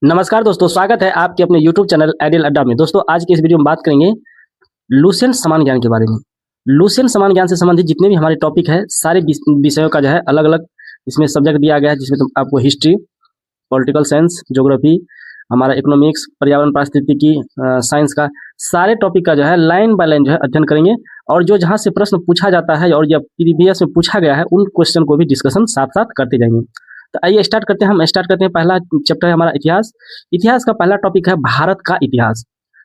नमस्कार दोस्तों, स्वागत है आपके अपने YouTube चैनल आइडियल अड्डा में। दोस्तों, आज की इस वीडियो में बात करेंगे लुसेंट समान ज्ञान के बारे में। लुसेंट समान ज्ञान से संबंधित जितने भी हमारे टॉपिक है, सारे विषयों का जो है अलग अलग इसमें सब्जेक्ट दिया गया है, जिसमें आपको हिस्ट्री, पॉलिटिकल साइंस, ज्योग्राफी, हमारा इकोनॉमिक्स, पर्यावरण पारिस्थितिकी, साइंस का सारे टॉपिक का जो है लाइन बाय लाइन जो है अध्ययन करेंगे। और जो जहाँ से प्रश्न पूछा जाता है और जब प्रीवियस में पूछा गया है, उन क्वेश्चन को भी डिस्कशन साथ साथ करते जाएंगे। तो आइए स्टार्ट करते हैं। हम स्टार्ट करते हैं। पहला चैप्टर है हमारा इतिहास। इतिहास का पहला टॉपिक है भारत का इतिहास।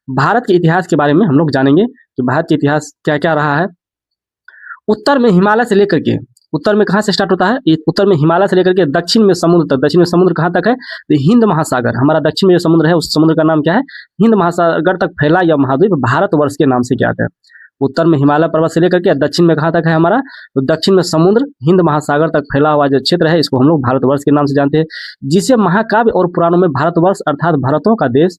भारत के इतिहास के बारे में हम लोग जानेंगे कि भारत के इतिहास क्या क्या रहा है। उत्तर में हिमालय से लेकर के, उत्तर में कहाँ से स्टार्ट होता है? उत्तर में हिमालय से लेकर के दक्षिण में समुद्र तक। दक्षिण में समुद्र कहाँ तक है? तो हिंद महासागर, हमारा दक्षिण में जो समुद्र है उस समुद्र का नाम क्या है? हिंद महासागर तक फैला यह महाद्वीप भारतवर्ष के नाम से क्या है? उत्तर में हिमालय पर्वत से लेकर के दक्षिण में कहाँ तक है हमारा? तो दक्षिण में समुद्र, हिंद महासागर तक फैला हुआ जो क्षेत्र है, इसको हम लोग भारतवर्ष के नाम से जानते हैं, जिसे महाकाव्य और पुराणों में भारतवर्ष अर्थात भरतों का देश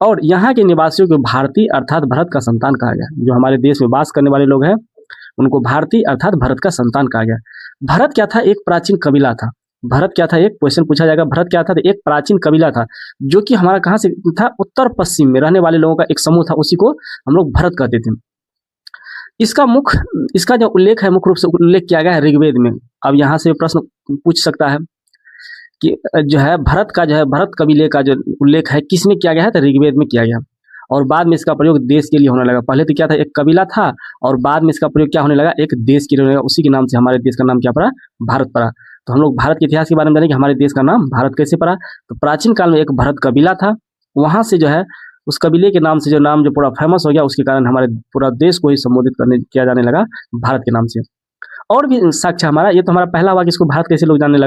और यहाँ के निवासियों को भारतीय अर्थात भरत का संतान कहा गया। जो हमारे देश में वास करने वाले लोग हैं उनको भारतीय अर्थात भरत का संतान कहा गया। भरत क्या था? एक प्राचीन कबीला था। भरत क्या था? एक क्वेश्चन पूछा जाएगा, भरत क्या था? तो एक प्राचीन कबीला था जो कि हमारा कहाँ से था? उत्तर पश्चिम में रहने वाले लोगों का एक समूह था, उसी को हम लोग भरत कहते थे। इसका जो उल्लेख है, मुख्य रूप से उल्लेख किया गया है ऋग्वेद में। अब यहाँ से प्रश्न पूछ सकता है कि जो है भरत का जो है भरत कबीले का जो उल्लेख है किसमें किया गया है? तो ऋग्वेद में किया गया। और बाद में इसका प्रयोग देश के लिए होने लगा। पहले तो क्या था? एक कबीला था, और बाद में इसका प्रयोग क्या होने लगा? एक देश के लिए होने लगा। उसी के नाम से हमारे देश का नाम क्या पड़ा? भारत पड़ा। तो हम लोग भारत के इतिहास के बारे में जानेंगे, हमारे देश का नाम भारत कैसे पड़ा। तो प्राचीन काल में एक भरत कबीला था, वहां से जो है उस कबीले के नाम से जो नाम जो पूरा फेमस हो गया, उसके कारण हमारे पूरा देश को ही संबोधित किया जाने लगा भारत के नाम से। और भी साक्ष्य हमारा, ये तो हमारा पहला हुआ कि इसको भारत कैसे लोग जानने लगा।